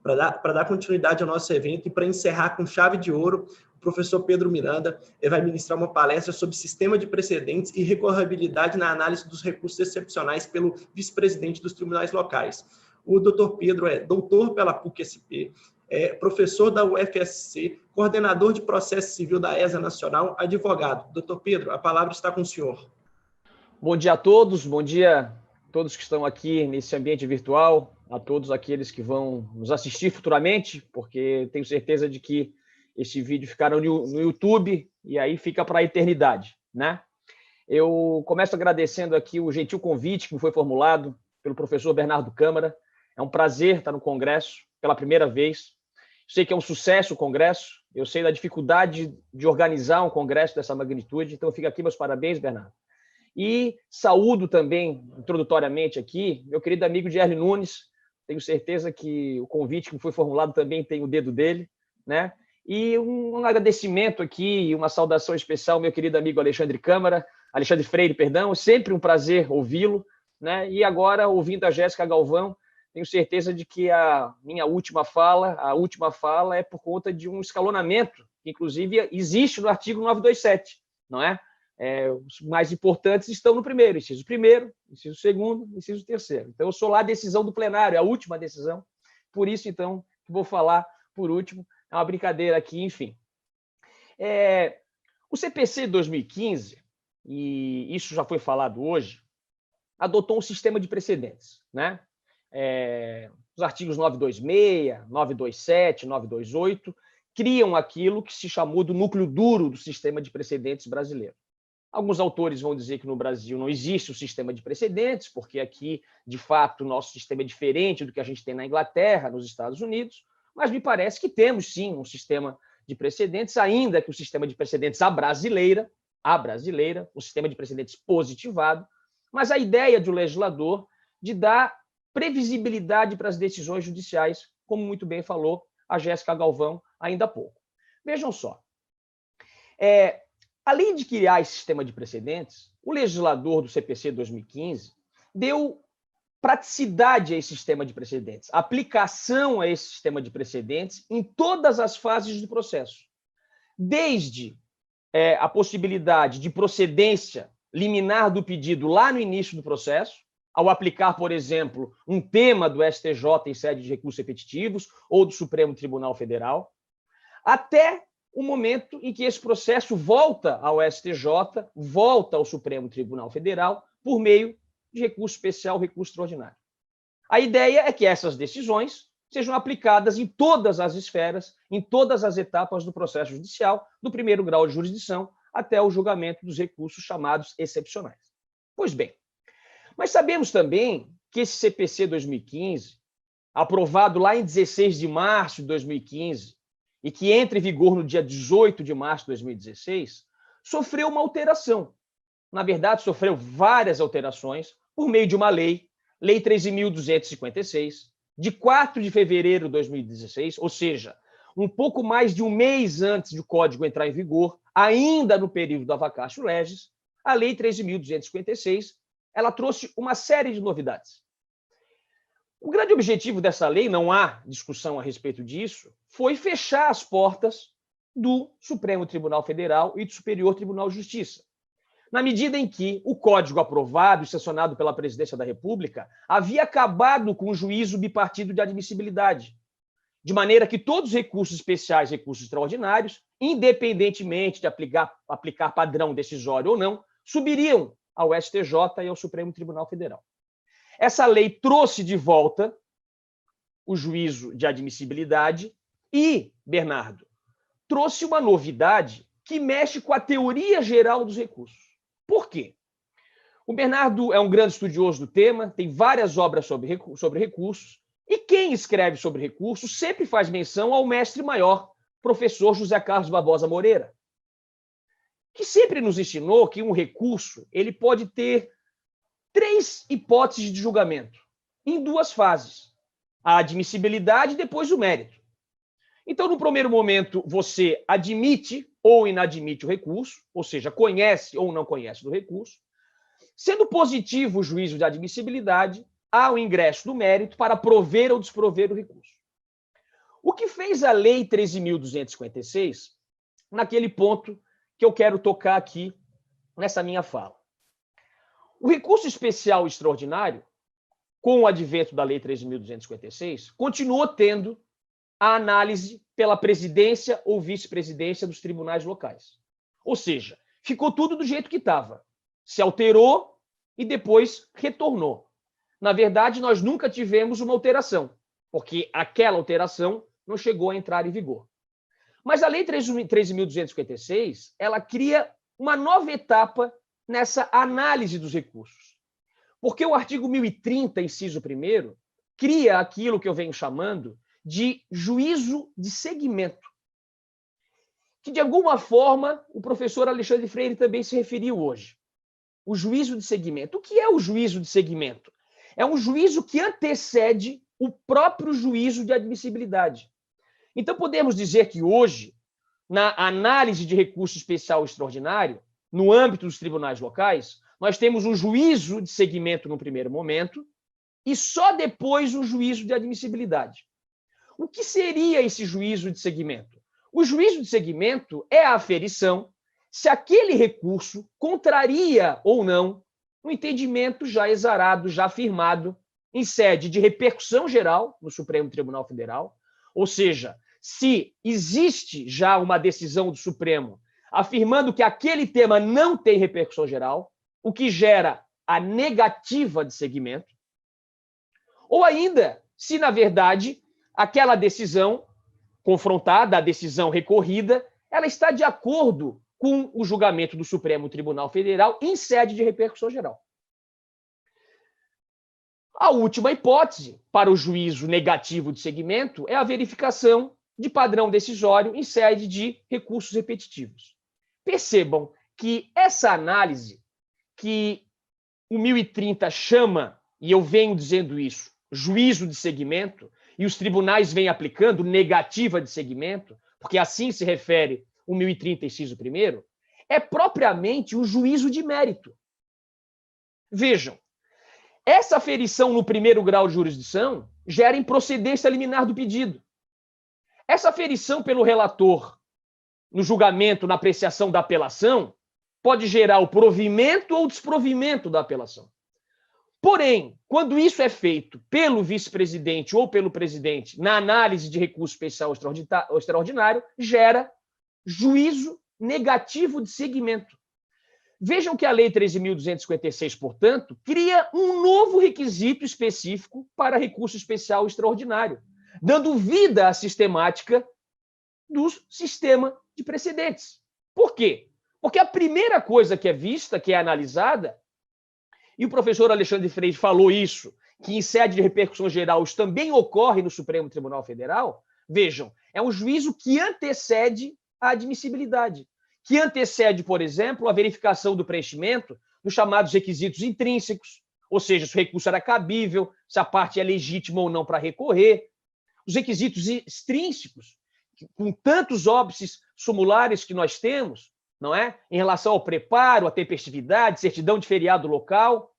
Para dar continuidade ao nosso evento e para encerrar com chave de ouro, o professor Pedro Miranda vai ministrar uma palestra sobre sistema de precedentes e recorribilidade na análise dos recursos excepcionais pelo vice-presidente dos tribunais locais. O doutor Pedro é doutor pela PUC-SP, é professor da UFSC, coordenador de processo civil da ESA Nacional, advogado. Doutor Pedro, a palavra está com o senhor. Bom dia a todos, bom dia a todos que estão aqui nesse ambiente virtual, a todos aqueles que vão nos assistir futuramente, porque tenho certeza de que esse vídeo ficará no YouTube e aí fica para a eternidade, né? Eu começo agradecendo aqui o gentil convite que me foi formulado pelo professor Bernardo Câmara. É um prazer estar no Congresso pela primeira vez. Sei que é um sucesso o Congresso, eu sei da dificuldade de organizar um Congresso dessa magnitude, então fica aqui meus parabéns, Bernardo. E saúdo também, introdutoriamente aqui, meu querido amigo Gerli Nunes. Tenho certeza que o convite que foi formulado também tem o dedo dele, né? E um agradecimento aqui, uma saudação especial ao meu querido amigo Alexandre Freire, perdão. Sempre um prazer ouvi-lo, né? E agora, ouvindo a Jéssica Galvão, tenho certeza de que a minha última fala é por conta de um escalonamento, que inclusive existe no artigo 927, não é? Os mais importantes estão no primeiro, inciso primeiro, inciso segundo, inciso terceiro. Então, eu sou lá a decisão do plenário, a última decisão. Por isso, então, que vou falar por último. É uma brincadeira aqui, enfim. O CPC 2015, e isso já foi falado hoje, adotou um sistema de precedentes, né? Os artigos 926, 927, 928 criam aquilo que se chamou do núcleo duro do sistema de precedentes brasileiro. Alguns autores vão dizer que no Brasil não existe o sistema de precedentes, porque aqui, de fato, o nosso sistema é diferente do que a gente tem na Inglaterra, nos Estados Unidos, mas me parece que temos, sim, um sistema de precedentes, ainda que o sistema de precedentes à brasileira, um sistema de precedentes positivado, mas a ideia do legislador de dar previsibilidade para as decisões judiciais, como muito bem falou a Jéssica Galvão ainda há pouco. Vejam só. Além de criar esse sistema de precedentes, o legislador do CPC 2015 deu praticidade a esse sistema de precedentes, aplicação a esse sistema de precedentes em todas as fases do processo. Desde a possibilidade de procedência liminar do pedido lá no início do processo, ao aplicar, por exemplo, um tema do STJ em sede de recursos repetitivos ou do Supremo Tribunal Federal, até o momento em que esse processo volta ao STJ, volta ao Supremo Tribunal Federal, por meio de recurso especial, recurso extraordinário. A ideia é que essas decisões sejam aplicadas em todas as esferas, em todas as etapas do processo judicial, do primeiro grau de jurisdição até o julgamento dos recursos chamados excepcionais. Pois bem, mas sabemos também que esse CPC 2015, aprovado lá em 16 de março de 2015, e que entra em vigor no dia 18 de março de 2016, sofreu uma alteração. Na verdade, sofreu várias alterações por meio de uma lei, Lei 13.256, de 4 de fevereiro de 2016, ou seja, um pouco mais de um mês antes do Código entrar em vigor, ainda no período da vacatio legis, a Lei 13.256, ela trouxe uma série de novidades. O grande objetivo dessa lei, não há discussão a respeito disso, foi fechar as portas do Supremo Tribunal Federal e do Superior Tribunal de Justiça. Na medida em que o código aprovado e sancionado pela Presidência da República havia acabado com o juízo bipartido de admissibilidade, de maneira que todos os recursos especiais, recursos extraordinários, independentemente de aplicar padrão decisório ou não, subiriam ao STJ e ao Supremo Tribunal Federal. Essa lei trouxe de volta o juízo de admissibilidade e, Bernardo, trouxe uma novidade que mexe com a teoria geral dos recursos. Por quê? O Bernardo é um grande estudioso do tema, tem várias obras sobre recursos, e quem escreve sobre recursos sempre faz menção ao mestre-maior, professor José Carlos Barbosa Moreira, que sempre nos ensinou que um recurso ele pode ter 3 hipóteses de julgamento, em 2 fases. A admissibilidade e depois o mérito. Então, no primeiro momento, você admite ou inadmite o recurso, ou seja, conhece ou não conhece do recurso. Sendo positivo o juízo de admissibilidade, há o ingresso do mérito para prover ou desprover o recurso. O que fez a Lei 13.256, naquele ponto que eu quero tocar aqui nessa minha fala. O recurso especial extraordinário, com o advento da Lei 13.256, continuou tendo a análise pela presidência ou vice-presidência dos tribunais locais. Ou seja, ficou tudo do jeito que estava. Se alterou e depois retornou. Na verdade, nós nunca tivemos uma alteração, porque aquela alteração não chegou a entrar em vigor. Mas a Lei 13.256, ela cria uma nova etapa nessa análise dos recursos. Porque o artigo 1030, inciso 1º, cria aquilo que eu venho chamando de juízo de seguimento, que de alguma forma o professor Alexandre Freire também se referiu hoje. O juízo de seguimento. O que é o juízo de seguimento? É um juízo que antecede o próprio juízo de admissibilidade. Então, podemos dizer que hoje, na análise de recurso especial extraordinário, no âmbito dos tribunais locais, nós temos um juízo de seguimento no primeiro momento e só depois um juízo de admissibilidade. O que seria esse juízo de seguimento? O juízo de seguimento é a aferição se aquele recurso contraria ou não um entendimento já exarado, já afirmado em sede de repercussão geral no Supremo Tribunal Federal, ou seja, se existe já uma decisão do Supremo afirmando que aquele tema não tem repercussão geral, o que gera a negativa de seguimento, ou ainda, se na verdade aquela decisão confrontada, a decisão recorrida, ela está de acordo com o julgamento do Supremo Tribunal Federal em sede de repercussão geral. A última hipótese para o juízo negativo de seguimento é a verificação de padrão decisório em sede de recursos repetitivos. Percebam que essa análise que o 1030 chama, e eu venho dizendo isso, juízo de seguimento, e os tribunais vêm aplicando negativa de seguimento, porque assim se refere o 1030, inciso 1º, é propriamente um juízo de mérito. Vejam, essa aferição no primeiro grau de jurisdição gera improcedência liminar do pedido. Essa aferição pelo relator no julgamento, na apreciação da apelação, pode gerar o provimento ou desprovimento da apelação. Porém, quando isso é feito pelo vice-presidente ou pelo presidente na análise de recurso especial extraordinário, gera juízo negativo de seguimento. Vejam que a Lei 13.256, portanto, cria um novo requisito específico para recurso especial extraordinário, dando vida à sistemática do sistema de precedentes. Por quê? Porque a primeira coisa que é vista, que é analisada, e o professor Alexandre Freire falou isso, que em sede de repercussão geral isso também ocorre no Supremo Tribunal Federal, vejam, é um juízo que antecede a admissibilidade, que antecede, por exemplo, a verificação do preenchimento dos chamados requisitos intrínsecos, ou seja, se o recurso era cabível, se a parte é legítima ou não para recorrer, os requisitos extrínsecos, com tantos óbices sumulares que nós temos, não é? Em relação ao preparo, à tempestividade, certidão de feriado local,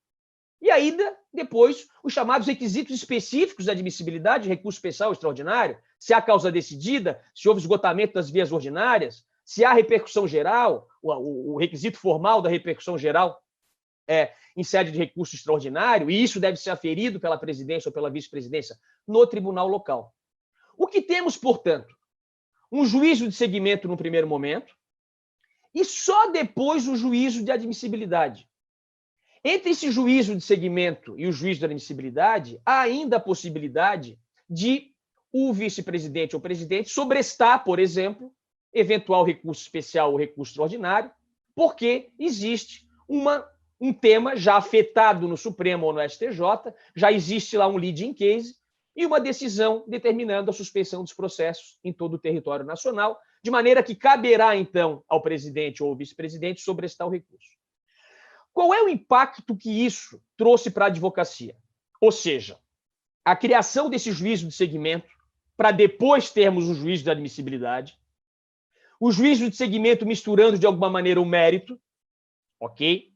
e ainda, depois, os chamados requisitos específicos de admissibilidade de recurso especial extraordinário, se há causa decidida, se houve esgotamento das vias ordinárias, se há repercussão geral, o requisito formal da repercussão geral em sede de recurso extraordinário, e isso deve ser aferido pela presidência ou pela vice-presidência no tribunal local. O que temos, portanto? Um juízo de seguimento no primeiro momento, e só depois o juízo de admissibilidade. Entre esse juízo de seguimento e o juízo de admissibilidade, há ainda a possibilidade de o vice-presidente ou presidente sobrestar, por exemplo, eventual recurso especial ou recurso extraordinário, porque existe um tema já afetado no Supremo ou no STJ, já existe lá um leading case e uma decisão determinando a suspensão dos processos em todo o território nacional, de maneira que caberá, então, ao presidente ou ao vice-presidente sobrestar o recurso. Qual é o impacto que isso trouxe para a advocacia? Ou seja, a criação desse juízo de seguimento, para depois termos um juízo de admissibilidade, o juízo de seguimento misturando de alguma maneira o mérito, ok?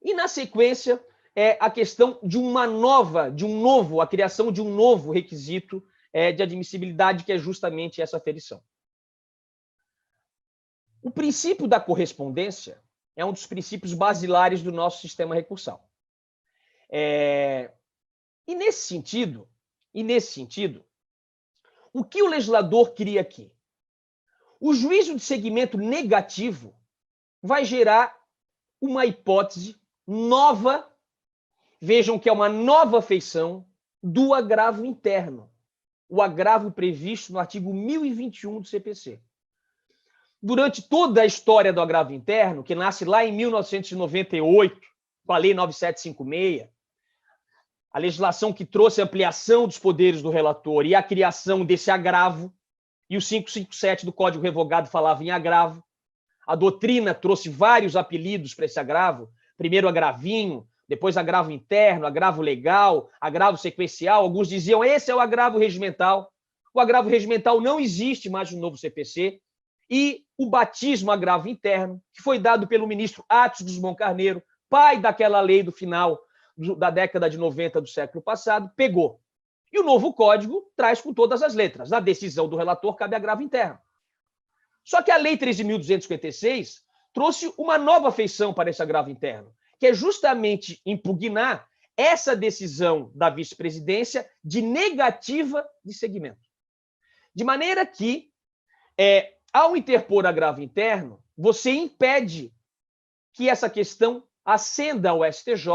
E na sequência, a questão de a criação de um novo requisito de admissibilidade, que é justamente essa aferição. O princípio da correspondência é um dos princípios basilares do nosso sistema recursal. E nesse sentido, o que o legislador queria aqui? O juízo de segmento negativo vai gerar uma hipótese nova, vejam que é uma nova feição do agravo interno, o agravo previsto no artigo 1021 do CPC. Durante toda a história do agravo interno, que nasce lá em 1998, com a Lei 9756, a legislação que trouxe a ampliação dos poderes do relator e a criação desse agravo, e o 557 do Código Revogado falava em agravo. A doutrina trouxe vários apelidos para esse agravo, primeiro agravinho, depois agravo interno, agravo legal, agravo sequencial. Alguns diziam esse é o agravo regimental. O agravo regimental não existe mais no novo CPC. E o batismo agravo interno, que foi dado pelo ministro Atos Guzmão Carneiro, pai daquela lei do final da década de 90 do século passado, pegou. E o novo código traz com todas as letras. Na decisão do relator cabe agravo interno. Só que a Lei 13.256 trouxe uma nova feição para esse agravo interno, que é justamente impugnar essa decisão da vice-presidência de negativa de segmento. De maneira que, ao interpor agravo interno, você impede que essa questão ascenda ao STJ,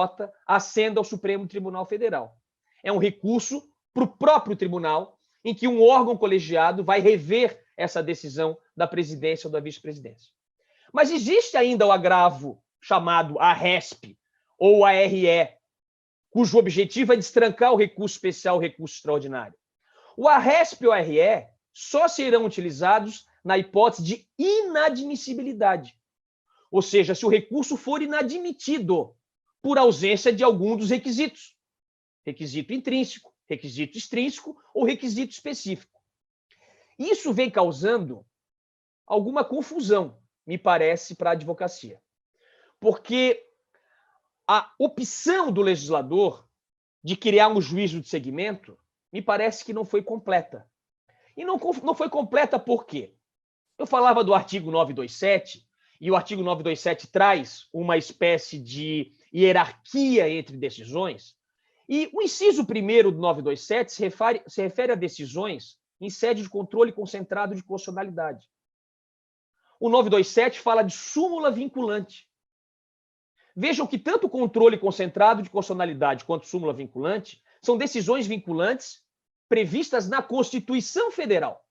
ascenda ao Supremo Tribunal Federal. É um recurso para o próprio tribunal, em que um órgão colegiado vai rever essa decisão da presidência ou da vice-presidência. Mas existe ainda o agravo chamado ARESP ou ARE, cujo objetivo é destrancar o recurso especial, o recurso extraordinário. O ARESP ou ARE só serão utilizados na hipótese de inadmissibilidade. Ou seja, se o recurso for inadmitido por ausência de algum dos requisitos. Requisito intrínseco, requisito extrínseco ou requisito específico. Isso vem causando alguma confusão, me parece, para a advocacia. Porque a opção do legislador de criar um juízo de segmento me parece que não foi completa. E não foi completa por quê? Eu falava do artigo 927, e o artigo 927 traz uma espécie de hierarquia entre decisões, e o inciso 1º do 927 se refere a decisões em sede de controle concentrado de constitucionalidade. O 927 fala de súmula vinculante. Vejam que tanto o controle concentrado de constitucionalidade quanto súmula vinculante são decisões vinculantes previstas na Constituição Federal.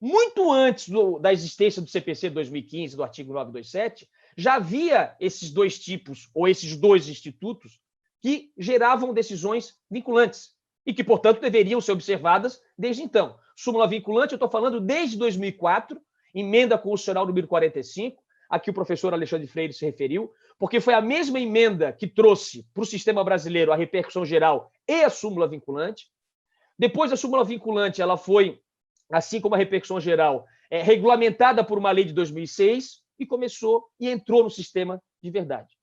Muito antes da existência do CPC 2015, do artigo 927, já havia esses dois tipos, ou esses dois institutos, que geravam decisões vinculantes e que, portanto, deveriam ser observadas desde então. Súmula vinculante, eu estou falando desde 2004, emenda constitucional número 45, a que o professor Alexandre Freire se referiu, porque foi a mesma emenda que trouxe para o sistema brasileiro a repercussão geral e a súmula vinculante. Depois da súmula vinculante, ela foi, assim como a repercussão geral, regulamentada por uma lei de 2006 e começou e entrou no sistema de verdade.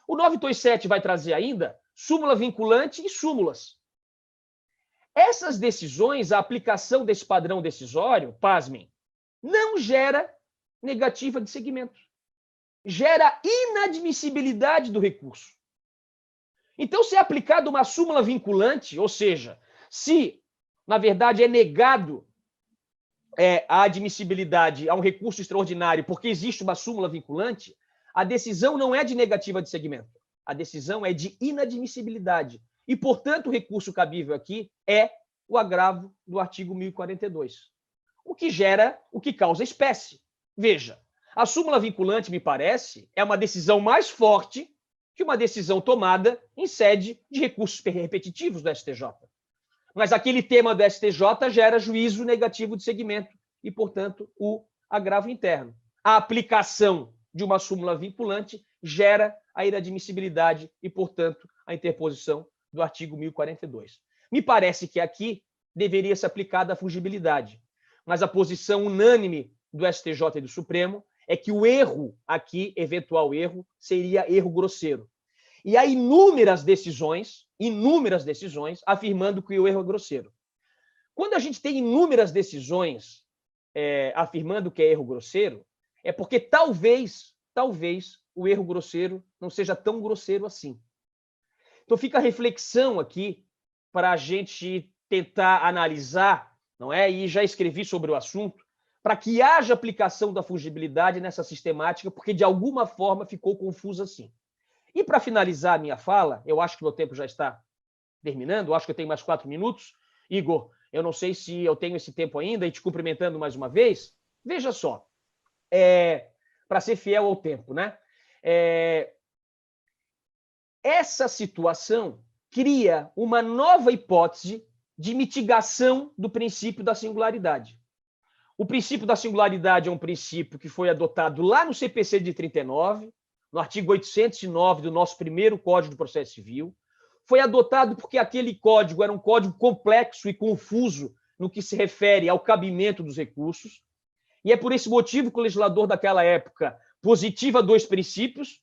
O 927 vai trazer ainda súmula vinculante e súmulas. Essas decisões, a aplicação desse padrão decisório, pasmem, não gera negativa de segmento. Gera inadmissibilidade do recurso. Então, se é aplicada uma súmula vinculante, ou seja, se, na verdade, é negado a admissibilidade a um recurso extraordinário porque existe uma súmula vinculante, a decisão não é de negativa de segmento. A decisão é de inadmissibilidade. E, portanto, o recurso cabível aqui é o agravo do artigo 1042. O que causa espécie. Veja, a súmula vinculante, me parece, é uma decisão mais forte que uma decisão tomada em sede de recursos repetitivos do STJ. Mas aquele tema do STJ gera juízo negativo de segmento e, portanto, o agravo interno. A aplicação de uma súmula vinculante gera a inadmissibilidade e, portanto, a interposição do artigo 1042. Me parece que aqui deveria ser aplicada a fungibilidade, mas a posição unânime do STJ e do Supremo é que o erro aqui, eventual erro, seria erro grosseiro. E há inúmeras decisões afirmando que o erro é grosseiro. Quando a gente tem inúmeras decisões afirmando que é erro grosseiro, é porque talvez o erro grosseiro não seja tão grosseiro assim. Então fica a reflexão aqui para a gente tentar analisar, não é? E já escrevi sobre o assunto, para que haja aplicação da fungibilidade nessa sistemática, porque de alguma forma ficou confuso assim. E para finalizar a minha fala, eu acho que meu tempo já está terminando, eu acho que eu tenho mais 4 minutos. Igor, eu não sei se eu tenho esse tempo ainda, e te cumprimentando mais uma vez. Veja só, para ser fiel ao tempo, né? Essa situação cria uma nova hipótese de mitigação do princípio da singularidade. O princípio da singularidade é um princípio que foi adotado lá no CPC de 39, no artigo 809 do nosso primeiro Código de Processo Civil. Foi adotado porque aquele código era um código complexo e confuso no que se refere ao cabimento dos recursos. E é por esse motivo que o legislador daquela época positiva 2 princípios,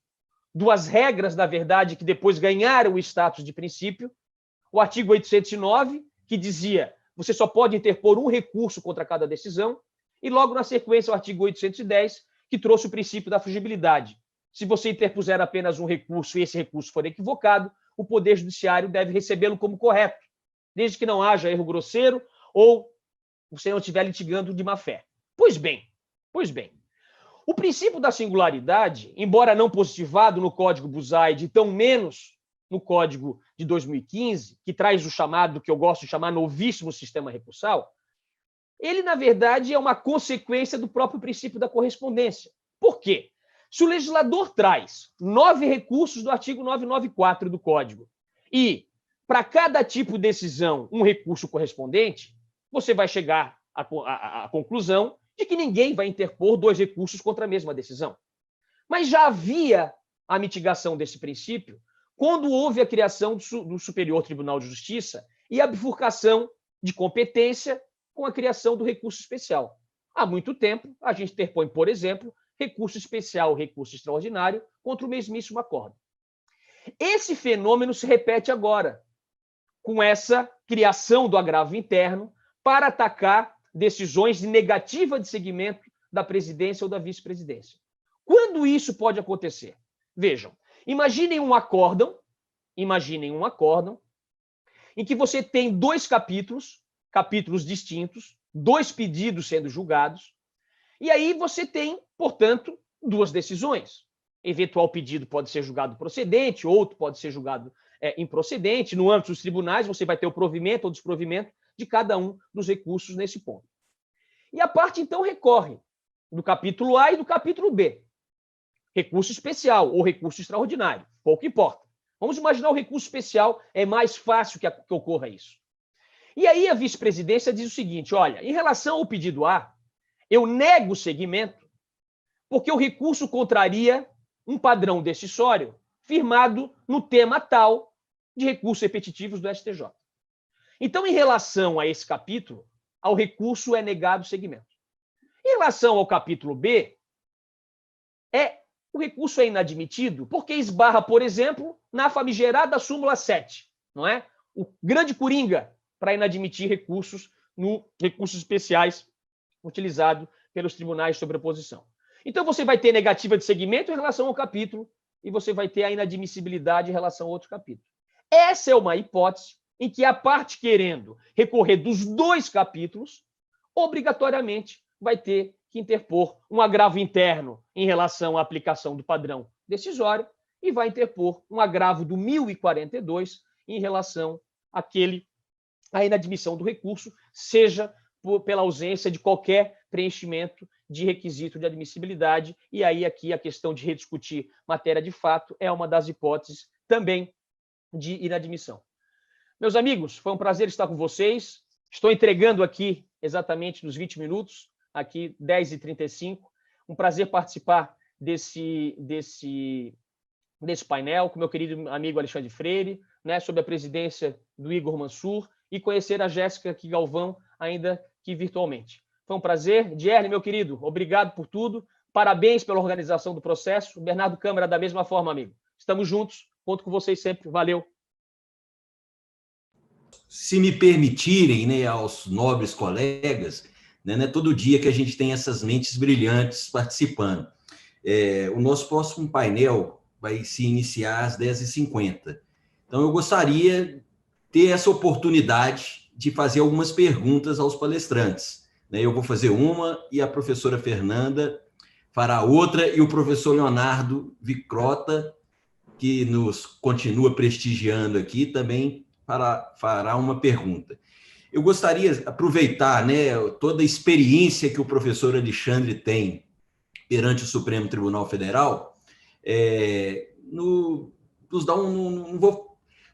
2 regras, na verdade, que depois ganharam o status de princípio. O artigo 809, que dizia você só pode interpor um recurso contra cada decisão, e logo na sequência o artigo 810, que trouxe o princípio da fungibilidade. Se você interpuser apenas um recurso e esse recurso for equivocado, o Poder Judiciário deve recebê-lo como correto, desde que não haja erro grosseiro ou você não estiver litigando de má-fé. Pois bem, o princípio da singularidade, embora não positivado no Código Buzaide e tão menos no Código de 2015, que traz o chamado, que eu gosto de chamar, novíssimo sistema recursal, ele, na verdade, é uma consequência do próprio princípio da correspondência. Por quê? Se o legislador traz 9 recursos do artigo 994 do Código e, para cada tipo de decisão, um recurso correspondente, você vai chegar à conclusão de que ninguém vai interpor 2 recursos contra a mesma decisão. Mas já havia a mitigação desse princípio quando houve a criação do Superior Tribunal de Justiça e a bifurcação de competência com a criação do recurso especial. Há muito tempo, a gente interpõe, por exemplo, recurso especial, recurso extraordinário contra o mesmíssimo acordo. Esse fenômeno se repete agora, com essa criação do agravo interno para atacar decisões de negativa de seguimento da presidência ou da vice-presidência. Quando isso pode acontecer? Vejam, imaginem um acórdão em que você tem 2 capítulos distintos, 2 pedidos sendo julgados, e aí você tem, portanto, 2 decisões. Eventual pedido pode ser julgado procedente, outro pode ser julgado improcedente. No âmbito dos tribunais, você vai ter o provimento ou desprovimento de cada um dos recursos nesse ponto. E a parte, então, recorre do capítulo A e do capítulo B. Recurso especial ou recurso extraordinário, pouco importa. Vamos imaginar o recurso especial, é mais fácil que ocorra isso. E aí a vice-presidência diz o seguinte, olha, em relação ao pedido A, eu nego o seguimento porque o recurso contraria um padrão decisório firmado no tema tal de recursos repetitivos do STJ. Então, em relação a esse capítulo, ao recurso é negado o seguimento. Em relação ao capítulo B, o recurso é inadmitido porque esbarra, por exemplo, na famigerada súmula 7, não é? O grande coringa para inadmitir recursos especiais utilizado pelos tribunais de sobreposição. Então, você vai ter negativa de seguimento em relação ao capítulo e você vai ter a inadmissibilidade em relação ao outro capítulo. Essa é uma hipótese em que a parte querendo recorrer dos 2 capítulos, obrigatoriamente vai ter que interpor um agravo interno em relação à aplicação do padrão decisório e vai interpor um agravo do 1042 em relação à inadmissão do recurso, seja pela ausência de qualquer preenchimento de requisito de admissibilidade. E aí aqui a questão de rediscutir matéria de fato é uma das hipóteses também de inadmissão. Meus amigos, foi um prazer estar com vocês. Estou entregando aqui exatamente nos 20 minutos, aqui 10h35. Um prazer participar desse painel com meu querido amigo Alexandre Freire, né, sob a presidência do Igor Mansur, e conhecer a Jéssica Galvão, ainda que virtualmente. Foi um prazer. Dierle, meu querido, obrigado por tudo. Parabéns pela organização do processo. Bernardo Câmara, da mesma forma, amigo. Estamos juntos. Conto com vocês sempre. Valeu. se me permitirem, né, aos nobres colegas, né, não é todo dia que a gente tem essas mentes brilhantes participando. O nosso próximo painel vai se iniciar às 10h50. Então, eu gostaria de ter essa oportunidade de fazer algumas perguntas aos palestrantes. Eu vou fazer uma e a professora Fernanda fará outra, e o professor Leonardo Vicrota, que nos continua prestigiando aqui, também fará uma pergunta. Eu gostaria de aproveitar, né, toda a experiência que o professor Alexandre tem perante o Supremo Tribunal Federal, nos dá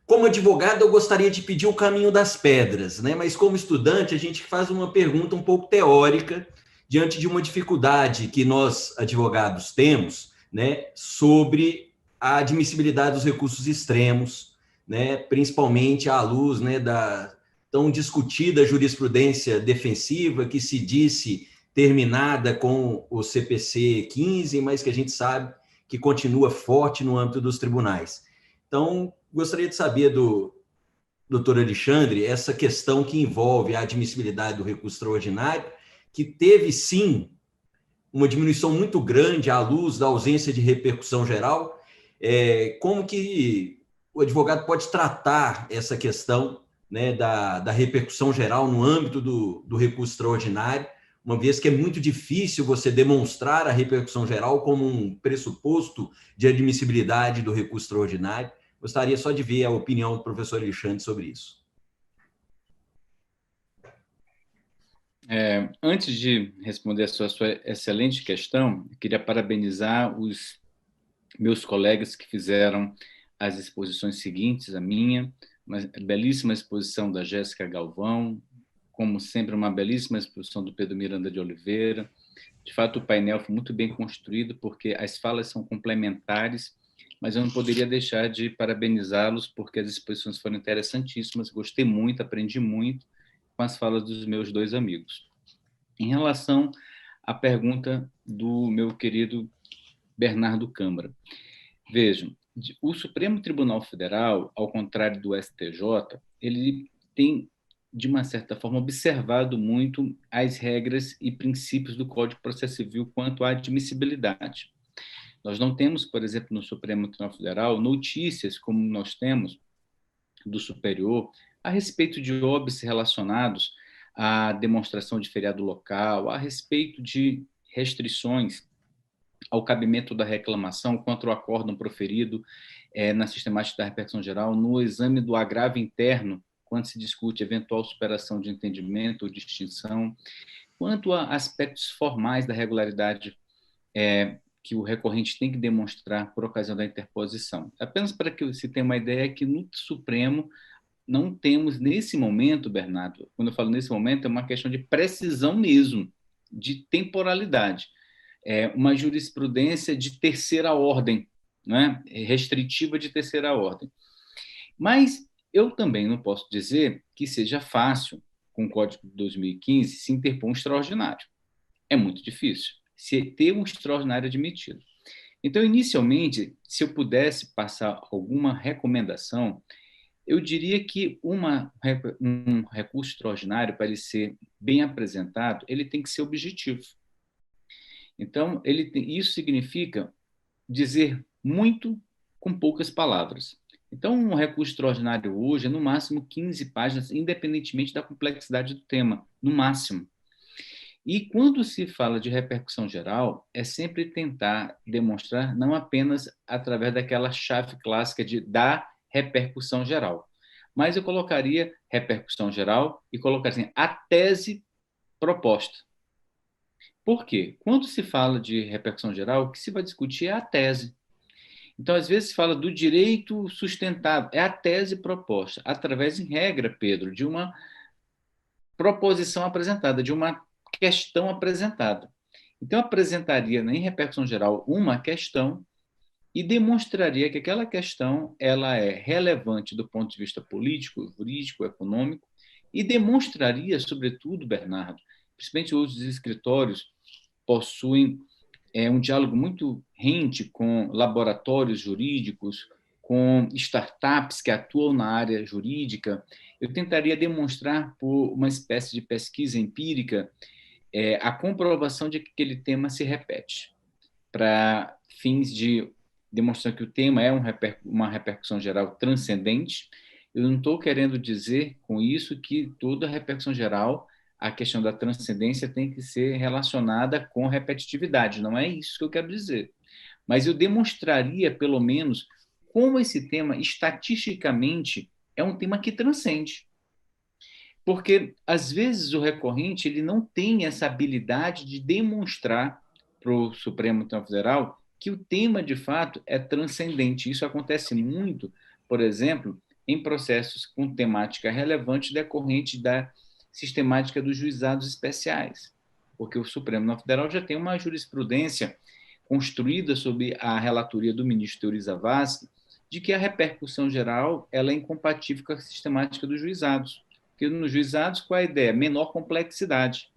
como advogado, eu gostaria de pedir o caminho das pedras, né? Mas como estudante, a gente faz uma pergunta um pouco teórica diante de uma dificuldade que nós, advogados, temos, né, sobre a admissibilidade dos recursos extremos, né, principalmente à luz, né, da tão discutida jurisprudência defensiva que se disse terminada com o CPC 15, mas que a gente sabe que continua forte no âmbito dos tribunais. Então, gostaria de saber do doutor Alexandre essa questão que envolve a admissibilidade do recurso extraordinário, que teve, sim, uma diminuição muito grande à luz da ausência de repercussão geral. Como que o advogado pode tratar essa questão, né, da repercussão geral no âmbito do recurso extraordinário, uma vez que é muito difícil você demonstrar a repercussão geral como um pressuposto de admissibilidade do recurso extraordinário? Gostaria só de ver a opinião do professor Alexandre sobre isso. Antes de responder a sua excelente questão, eu queria parabenizar os meus colegas que fizeram as exposições seguintes, a minha, uma belíssima exposição da Jéssica Galvão, como sempre, uma belíssima exposição do Pedro Miranda de Oliveira. De fato, o painel foi muito bem construído, porque as falas são complementares, mas eu não poderia deixar de parabenizá-los, porque as exposições foram interessantíssimas, gostei muito, aprendi muito com as falas dos meus dois amigos. Em relação à pergunta do meu querido Bernardo Câmara, vejam, o Supremo Tribunal Federal, ao contrário do STJ, ele tem, de uma certa forma, observado muito as regras e princípios do Código de Processo Civil quanto à admissibilidade. Nós não temos, por exemplo, no Supremo Tribunal Federal, notícias como nós temos do Superior a respeito de óbitos relacionados à demonstração de feriado local, a respeito de restrições ao cabimento da reclamação quanto ao acórdão proferido na sistemática da repercussão geral, no exame do agravo interno, quando se discute eventual superação de entendimento ou distinção, quanto a aspectos formais da regularidade que o recorrente tem que demonstrar por ocasião da interposição. Apenas para que se tenha uma ideia que no Supremo não temos nesse momento, Bernardo, quando eu falo nesse momento, é uma questão de precisão mesmo, de temporalidade. Uma jurisprudência de terceira ordem, né? Restritiva de terceira ordem. Mas eu também não posso dizer que seja fácil, com o Código de 2015, se interpor um extraordinário. É muito difícil se ter um extraordinário admitido. Então, inicialmente, se eu pudesse passar alguma recomendação, eu diria que um recurso extraordinário, para ele ser bem apresentado, ele tem que ser objetivo. Então, isso significa dizer muito com poucas palavras. Então, um recurso extraordinário hoje é, no máximo, 15 páginas, independentemente da complexidade do tema, no máximo. E quando se fala de repercussão geral, é sempre tentar demonstrar não apenas através daquela chave clássica da repercussão geral, mas eu colocaria repercussão geral e colocaria assim, a tese proposta. Por quê? Quando se fala de repercussão geral, o que se vai discutir é a tese. Então, às vezes, se fala do direito sustentável, é a tese proposta, através, em regra, Pedro, de uma proposição apresentada, de uma questão apresentada. Então, eu apresentaria, em repercussão geral, uma questão e demonstraria que aquela questão ela é relevante do ponto de vista político, jurídico, econômico, e demonstraria, sobretudo, Bernardo, principalmente os escritórios possuem um diálogo muito rente com laboratórios jurídicos, com startups que atuam na área jurídica, eu tentaria demonstrar, por uma espécie de pesquisa empírica, a comprovação de que aquele tema se repete, para fins de demonstrar que o tema é uma repercussão geral transcendente. Eu não estou querendo dizer com isso que toda repercussão geral, a questão da transcendência tem que ser relacionada com repetitividade, não é isso que eu quero dizer. Mas eu demonstraria, pelo menos, como esse tema, estatisticamente, é um tema que transcende. Porque, às vezes, o recorrente ele não tem essa habilidade de demonstrar para o Supremo Tribunal Federal que o tema, de fato, é transcendente. Isso acontece muito, por exemplo, em processos com temática relevante decorrente da sistemática dos juizados especiais, porque o Supremo Tribunal Federal já tem uma jurisprudência construída sob a relatoria do ministro Teori Zavascki, de que a repercussão geral ela é incompatível com a sistemática dos juizados. Porque nos juizados, qual é a ideia? Menor complexidade.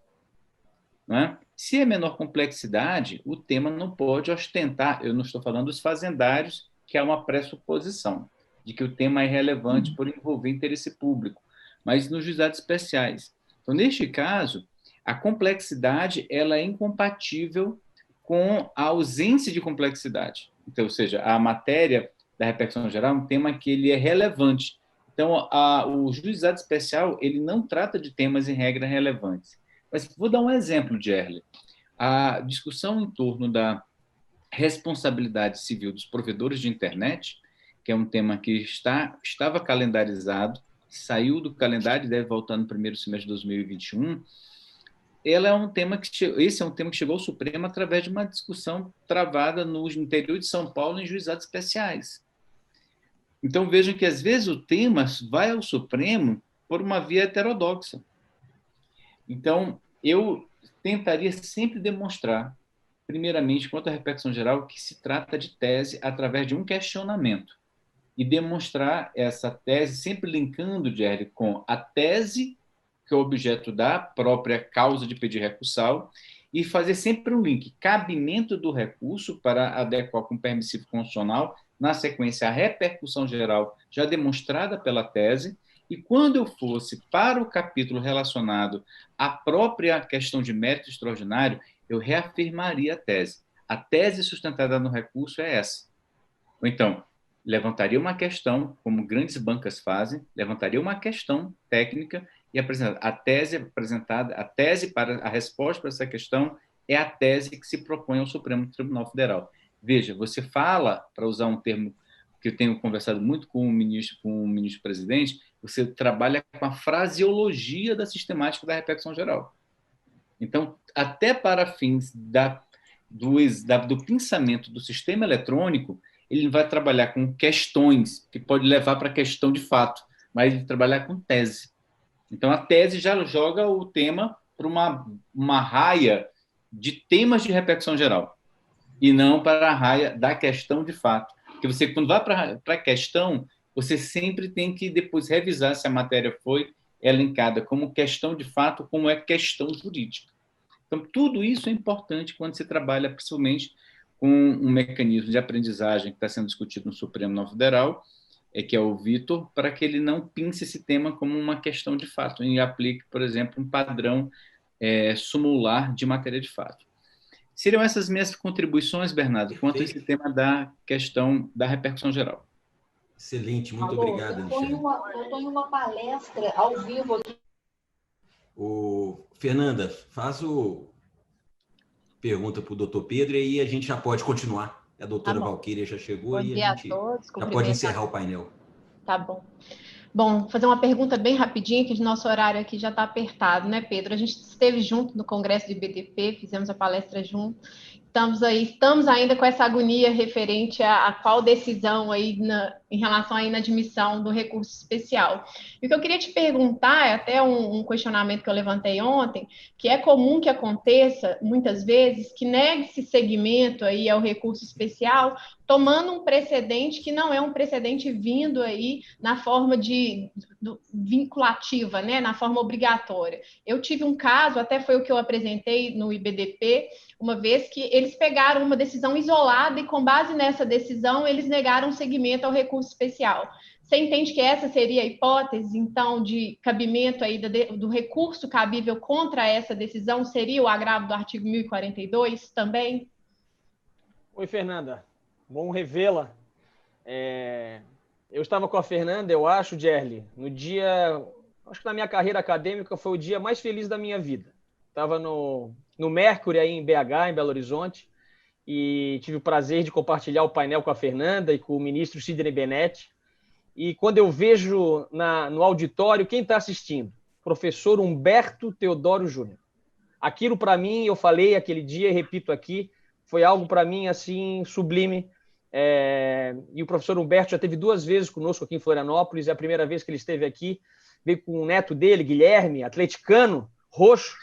Não é? Se é menor complexidade, o tema não pode ostentar, eu não estou falando dos fazendários, que há uma pressuposição de que o tema é relevante por envolver interesse público, mas nos juizados especiais. Então, neste caso, a complexidade ela é incompatível com a ausência de complexidade. Então, ou seja, a matéria da repercussão geral é um tema que ele é relevante. Então, o juizado especial ele não trata de temas, em regra, relevantes. Mas vou dar um exemplo, Gerli. A discussão em torno da responsabilidade civil dos provedores de internet, que é um tema que estava calendarizado, saiu do calendário e deve voltar no primeiro semestre de 2021, esse é um tema que chegou ao Supremo através de uma discussão travada no interior de São Paulo em juizados especiais. Então, vejam que, às vezes, o tema vai ao Supremo por uma via heterodoxa. Então, eu tentaria sempre demonstrar, primeiramente, quanto à repercussão geral, que se trata de tese através de um questionamento. E demonstrar essa tese sempre linkando, Jerry, com a tese, que é o objeto da própria causa de pedir recursal, e fazer sempre um link, cabimento do recurso para adequar com permissivo constitucional, na sequência, a repercussão geral já demonstrada pela tese, e quando eu fosse para o capítulo relacionado à própria questão de mérito extraordinário, eu reafirmaria a tese. A tese sustentada no recurso é essa. Ou então, levantaria uma questão, como grandes bancas fazem, levantaria uma questão técnica e apresentar a tese apresentada, a tese para a resposta para essa questão é a tese que se propõe ao Supremo Tribunal Federal. Veja, você fala, para usar um termo que eu tenho conversado muito com o ministro-presidente, você trabalha com a fraseologia da sistemática da repercussão geral. Então, até para fins do pensamento do sistema eletrônico, ele vai trabalhar com questões, que pode levar para a questão de fato, mas ele trabalhar com tese. Então, a tese já joga o tema para uma raia de temas de repercussão geral, e não para a raia da questão de fato. Porque você, quando vai para a questão, você sempre tem que depois revisar se a matéria foi elencada como questão de fato, como é questão jurídica. Então, tudo isso é importante quando se trabalha, principalmente, com um mecanismo de aprendizagem que está sendo discutido no Supremo Tribunal Federal, que é o Vitor, para que ele não pense esse tema como uma questão de fato e aplique, por exemplo, um padrão sumular de matéria de fato. Seriam essas minhas contribuições, Bernardo, Perfeito. quanto a esse tema da questão da repercussão geral. Excelente, muito obrigado, Alexandre. Eu estou em uma palestra ao vivo aqui. Fernanda, faz pergunta para o doutor Pedro e aí a gente já pode continuar. A doutora Valquíria já chegou e a gente já pode encerrar o painel. Tá bom. Bom, vou fazer uma pergunta bem rapidinha, que o nosso horário aqui já está apertado, né, Pedro? A gente esteve junto no Congresso do IBDP, fizemos a palestra junto. Estamos ainda com essa agonia referente a qual decisão aí em relação à inadmissão do recurso especial. E o que eu queria te perguntar, é até um questionamento que eu levantei ontem, que é comum que aconteça, muitas vezes, que negue-se seguimento aí ao recurso especial, tomando um precedente que não é um precedente vindo aí na forma vinculativa, né, na forma obrigatória. Eu tive um caso, até foi o que eu apresentei no IBDP, uma vez que ele eles pegaram uma decisão isolada e, com base nessa decisão, eles negaram seguimento ao recurso especial. Você entende que essa seria a hipótese, então, de cabimento aí do recurso cabível contra essa decisão? Seria o agravo do artigo 1042 também? Oi, Fernanda. Bom revê-la. Eu estava com a Fernanda, eu acho, Gerli, no dia... Acho que na minha carreira acadêmica foi o dia mais feliz da minha vida. Estava no Mercury, aí em BH, em Belo Horizonte, e tive o prazer de compartilhar o painel com a Fernanda e com o ministro Sidney Benetti. E quando eu vejo no auditório, quem está assistindo? Professor Humberto Teodoro Júnior. Aquilo, para mim, eu falei aquele dia e repito aqui, foi algo para mim assim sublime. E o professor Humberto já teve 2 vezes conosco aqui em Florianópolis, e a primeira vez que ele esteve aqui, veio com o neto dele, Guilherme, atleticano, roxo,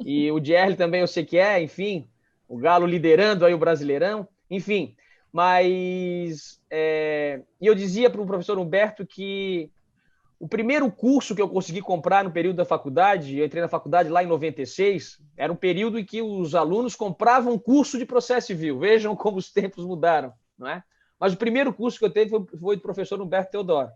e o Gerli também eu sei que enfim, o Galo liderando aí o Brasileirão, enfim. Mas e eu dizia para o professor Humberto que o primeiro curso que eu consegui comprar no período da faculdade, eu entrei na faculdade lá em 96, era um período em que os alunos compravam curso de processo civil. Vejam como os tempos mudaram, não é? Mas o primeiro curso que eu teve foi do professor Humberto Teodoro.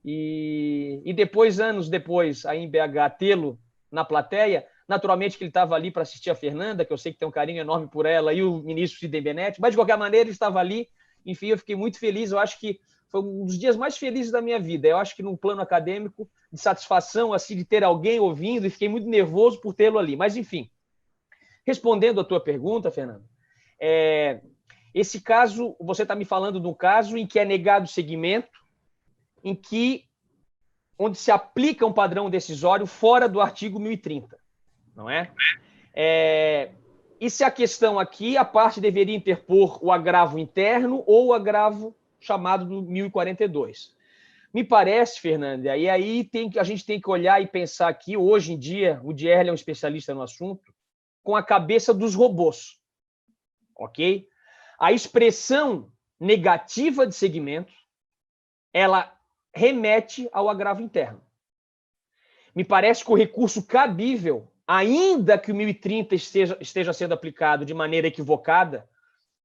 E depois, anos depois, aí em BH, tê-lo na plateia, naturalmente que ele estava ali para assistir a Fernanda, que eu sei que tem um carinho enorme por ela, e o ministro Sidney Benetti, mas de qualquer maneira ele estava ali. Enfim, eu fiquei muito feliz, eu acho que foi um dos dias mais felizes da minha vida. Eu acho que num plano acadêmico, de satisfação, assim, de ter alguém ouvindo, e fiquei muito nervoso por tê-lo ali. Mas, enfim, respondendo a tua pergunta, Fernanda, esse caso, você está me falando de um caso em que é negado seguimento, onde se aplica um padrão decisório fora do artigo 1030, não é? E se a questão aqui, a parte deveria interpor o agravo interno ou o agravo chamado do 1042. Me parece, Fernanda, e aí a gente tem que olhar e pensar aqui, hoje em dia, o Gerli é um especialista no assunto, com a cabeça dos robôs, ok? A expressão negativa de segmento, ela remete ao agravo interno. Me parece que o recurso cabível, ainda que o 1030 esteja sendo aplicado de maneira equivocada,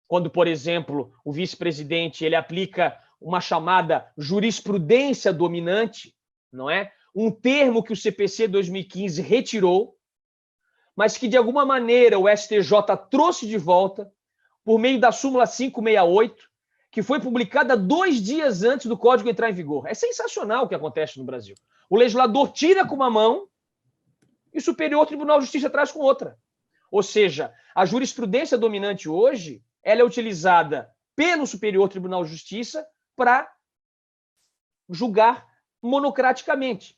quando, por exemplo, o vice-presidente ele aplica uma chamada jurisprudência dominante, não é? Um termo que o CPC 2015 retirou, mas que, de alguma maneira, o STJ trouxe de volta por meio da súmula 568, que foi publicada 2 dias antes do Código entrar em vigor. É sensacional o que acontece no Brasil. O legislador tira com uma mão e o Superior Tribunal de Justiça traz com outra. Ou seja, a jurisprudência dominante hoje ela é utilizada pelo Superior Tribunal de Justiça para julgar monocraticamente.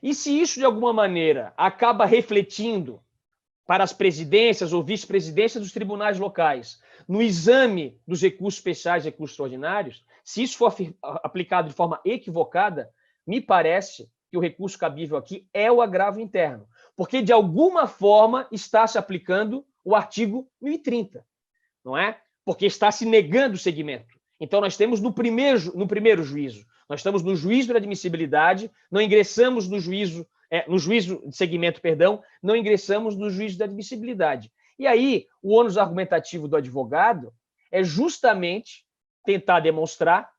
E se isso, de alguma maneira, acaba refletindo para as presidências ou vice-presidências dos tribunais locais, no exame dos recursos especiais e recursos extraordinários, se isso for aplicado de forma equivocada, me parece que o recurso cabível aqui é o agravo interno, porque, de alguma forma, está se aplicando o artigo 1030, não é? Porque está se negando o segmento. Então, nós temos no primeiro juízo, nós estamos no juízo de admissibilidade, não ingressamos no juízo de segmento, não ingressamos no juízo de admissibilidade. E aí, o ônus argumentativo do advogado é justamente tentar demonstrar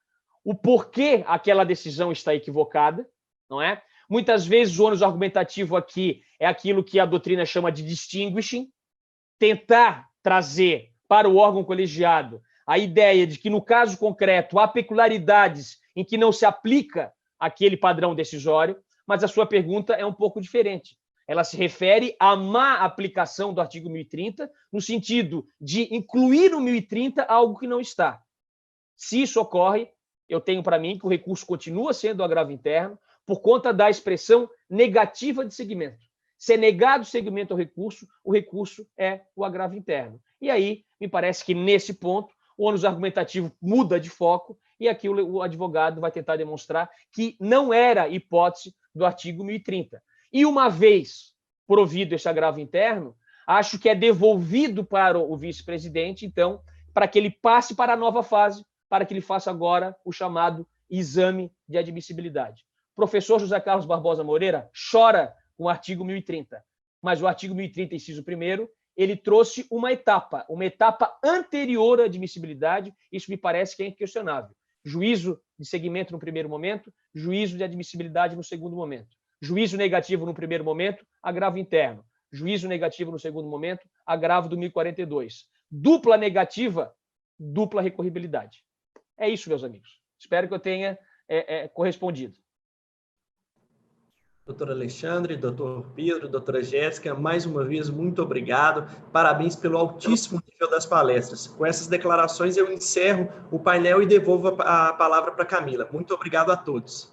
o porquê aquela decisão está equivocada, não é? Muitas vezes o ônus argumentativo aqui é aquilo que a doutrina chama de distinguishing, tentar trazer para o órgão colegiado a ideia de que, no caso concreto, há peculiaridades em que não se aplica aquele padrão decisório, mas a sua pergunta é um pouco diferente. Ela se refere à má aplicação do artigo 1030, no sentido de incluir no 1030 algo que não está. Se isso ocorre, eu tenho para mim que o recurso continua sendo o agravo interno por conta da expressão negativa de segmento. Se é negado o segmento ao recurso, o recurso é o agravo interno. E aí, me parece que, nesse ponto, o ônus argumentativo muda de foco e aqui o advogado vai tentar demonstrar que não era hipótese do artigo 1030. E uma vez provido esse agravo interno, acho que é devolvido para o vice-presidente, então, para que ele passe para a nova fase, para que ele faça agora o chamado exame de admissibilidade. O professor José Carlos Barbosa Moreira chora com o artigo 1030, mas o artigo 1030, inciso 1º, ele trouxe uma etapa anterior à admissibilidade, isso me parece que é inquestionável. Juízo de seguimento no primeiro momento, juízo de admissibilidade no segundo momento. Juízo negativo no primeiro momento, agravo interno. Juízo negativo no segundo momento, agravo do 1042. Dupla negativa, dupla recorribilidade. É isso, meus amigos. Espero que eu tenha correspondido. Doutor Alexandre, doutor Pedro, doutora Jéssica, mais uma vez, muito obrigado. Parabéns pelo altíssimo nível das palestras. Com essas declarações, eu encerro o painel e devolvo a palavra para a Camila. Muito obrigado a todos.